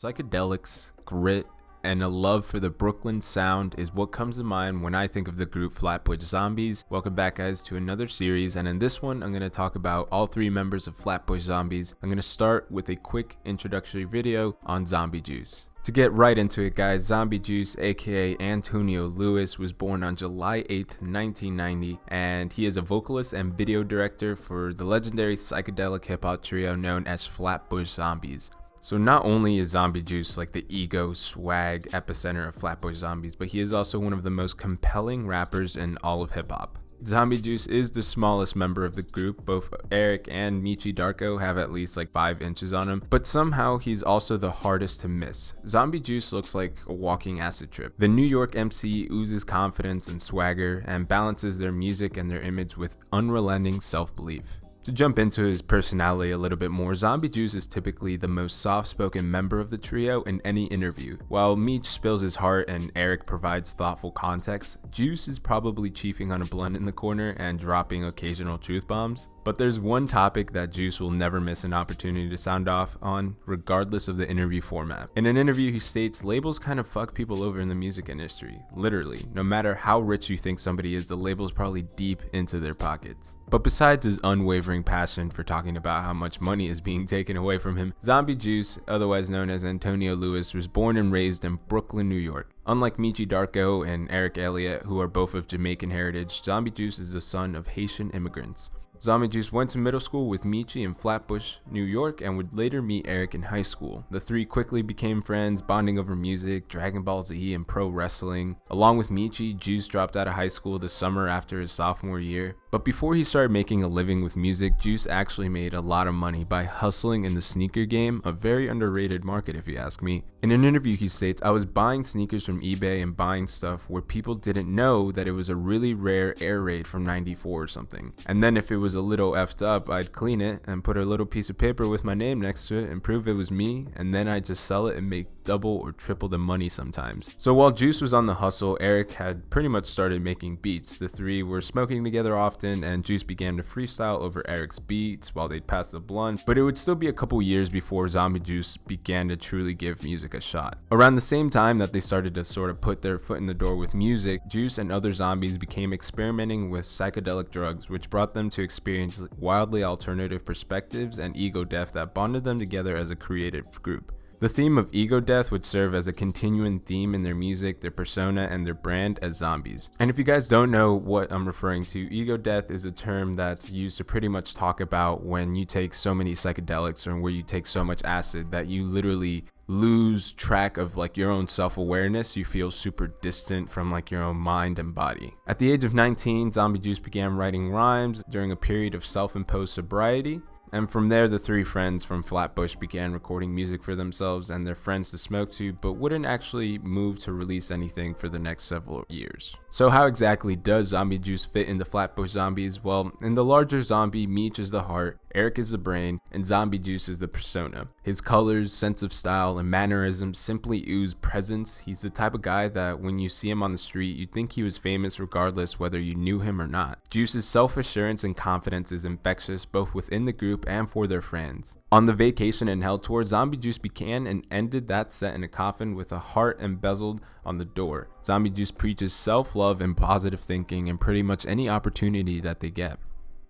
Psychedelics, grit, and a love for the Brooklyn sound is what comes to mind when I think of the group Flatbush Zombies. Welcome back, guys, to another series, and in this one I'm going to talk about all three members of Flatbush Zombies. I'm going to start with a quick introductory video on Zombie Juice. To get right into it, guys, Zombie Juice, aka Antonio Lewis, was born on July 8th, 1990, and he is a vocalist and video director for the legendary psychedelic hip-hop trio known as Flatbush Zombies. So not only is Zombie Juice like the ego, swag, epicenter of Flatbush Zombies, but he is also one of the most compelling rappers in all of hip-hop. Zombie Juice is the smallest member of the group. Both Eric and Michi Darko have at least like 5 inches on him, but somehow he's also the hardest to miss. Zombie Juice looks like a walking acid trip. The New York MC oozes confidence and swagger and balances their music and their image with unrelenting self-belief. To jump into his personality a little bit more, Zombie Juice is typically the most soft-spoken member of the trio in any interview. While Meech spills his heart and Eric provides thoughtful context, Juice is probably chiefing on a blunt in the corner and dropping occasional truth bombs. But there's one topic that Juice will never miss an opportunity to sound off on, regardless of the interview format. In an interview, he states, labels kind of fuck people over in the music industry. Literally, no matter how rich you think somebody is, the label's probably deep into their pockets. But besides his unwavering passion for talking about how much money is being taken away from him, Zombie Juice, otherwise known as Antonio Lewis, was born and raised in Brooklyn, New York. Unlike Michi Darko and Eric Elliott, who are both of Jamaican heritage, Zombie Juice is the son of Haitian immigrants. Zombie Juice went to middle school with Michi in Flatbush, New York, and would later meet Eric in high school. The three quickly became friends, bonding over music, Dragon Ball Z, and pro wrestling. Along with Michi, Juice dropped out of high school the summer after his sophomore year. But before he started making a living with music, Juice actually made a lot of money by hustling in the sneaker game, a very underrated market if you ask me. In an interview, he states, "I was buying sneakers from eBay and buying stuff where people didn't know that it was a really rare air raid from '94 or something. And then if it was a little effed up, I'd clean it and put a little piece of paper with my name next to it and prove it was me, and then I'd just sell it and make double or triple the money sometimes." So while Juice was on the hustle, Eric had pretty much started making beats. The three were smoking together often, and Juice began to freestyle over Eric's beats while they'd pass the blunt, but it would still be a couple years before Zombie Juice began to truly give music a shot. Around the same time that they started to sort of put their foot in the door with music, Juice and other zombies became experimenting with psychedelic drugs, which brought them to experience wildly alternative perspectives and ego death that bonded them together as a creative group. The theme of ego death would serve as a continuing theme in their music, their persona, and their brand as zombies. And if you guys don't know what I'm referring to, ego death is a term that's used to pretty much talk about when you take so many psychedelics or where you take so much acid that you literally lose track of like your own self-awareness. You feel super distant from like your own mind and body. At the age of 19, Zombie Juice began writing rhymes during a period of self-imposed sobriety. And from there, the three friends from Flatbush began recording music for themselves and their friends to smoke to, but wouldn't actually move to release anything for the next several years. So how exactly does Zombie Juice fit into Flatbush Zombies? Well, in the larger zombie, Meech is the heart, Eric is the brain, and Zombie Juice is the persona. His colors, sense of style, and mannerisms simply ooze presence. He's the type of guy that when you see him on the street, you'd think he was famous regardless whether you knew him or not. Juice's self-assurance and confidence is infectious both within the group and for their friends. On the Vacation in Hell tour, Zombie Juice began and ended that set in a coffin with a heart embezzled on the door. Zombie Juice preaches self-love and positive thinking in pretty much any opportunity that they get.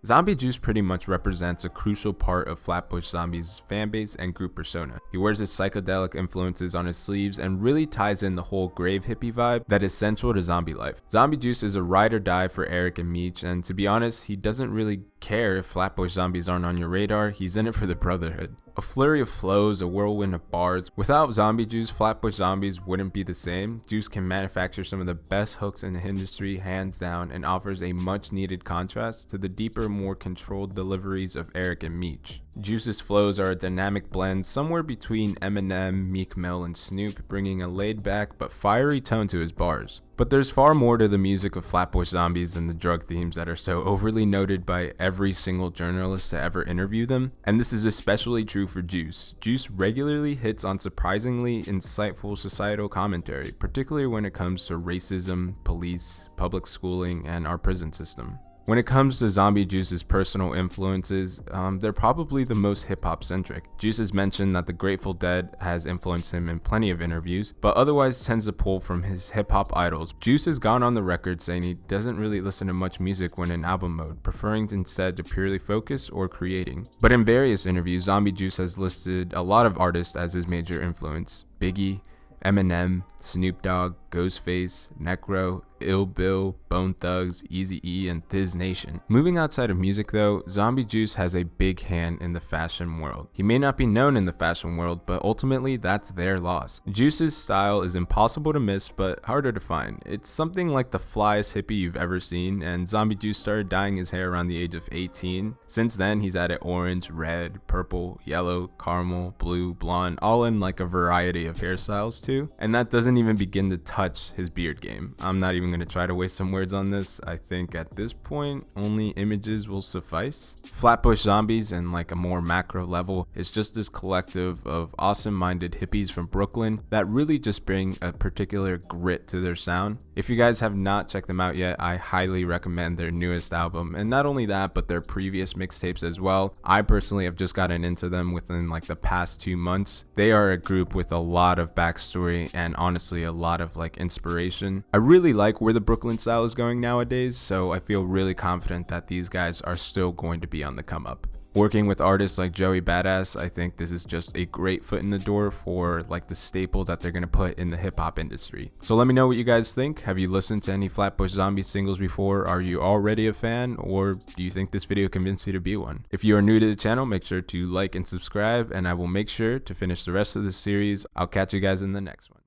Zombie Juice pretty much represents a crucial part of Flatbush Zombies' fanbase and group persona. He wears his psychedelic influences on his sleeves and really ties in the whole grave hippie vibe that is central to zombie life. Zombie Juice is a ride or die for Eric and Meech, and to be honest, he doesn't really care if Flatbush Zombies aren't on your radar. He's in it for the brotherhood. A flurry of flows, a whirlwind of bars. Without Zombie Juice, Flatbush Zombies wouldn't be the same. Juice can manufacture some of the best hooks in the industry, hands down, and offers a much needed contrast to the deeper, more controlled deliveries of Eric and Meech. Juice's flows are a dynamic blend somewhere between Eminem, Meek Mill, and Snoop, bringing a laid-back but fiery tone to his bars. But there's far more to the music of Flatbush Zombies than the drug themes that are so overly noted by every single journalist to ever interview them, and this is especially true for Juice. Juice regularly hits on surprisingly insightful societal commentary, particularly when it comes to racism, police, public schooling, and our prison system. When it comes to Zombie Juice's personal influences, they're probably the most hip-hop centric. Juice has mentioned that the Grateful Dead has influenced him in plenty of interviews, but otherwise tends to pull from his hip-hop idols. Juice has gone on the record saying he doesn't really listen to much music when in album mode, preferring instead to purely focus or creating. But in various interviews, Zombie Juice has listed a lot of artists as his major influence: Biggie, Eminem, Snoop Dogg, Ghostface, Necro, Ill Bill, Bone Thugs, Eazy-E, and Thiz Nation. Moving outside of music though, Zombie Juice has a big hand in the fashion world. He may not be known in the fashion world, but ultimately that's their loss. Juice's style is impossible to miss, but harder to find. It's something like the flyest hippie you've ever seen, and Zombie Juice started dyeing his hair around the age of 18. Since then, he's added orange, red, purple, yellow, caramel, blue, blonde, all in like a variety of hairstyles too. And that doesn't even begin to touch his beard game. I'm not even going to try to waste some words on this. I think at this point, only images will suffice. Flatbush Zombies, and like a more macro level, is just this collective of awesome-minded hippies from Brooklyn that really just bring a particular grit to their sound. If you guys have not checked them out yet, I highly recommend their newest album, and not only that, but their previous mixtapes as well. I personally have just gotten into them within like the past 2 months. They are a group with a lot of backstory and honestly a lot of like inspiration. I really like where the Brooklyn style is going nowadays, so I feel really confident that these guys are still going to be on the come up. Working with artists like Joey Badass, I think this is just a great foot in the door for like the staple that they're going to put in the hip hop industry. So let me know what you guys think. Have you listened to any Flatbush Zombie singles before? Are you already a fan, or do you think this video convinced you to be one? If you are new to the channel, make sure to like and subscribe, and I will make sure to finish the rest of this series. I'll catch you guys in the next one.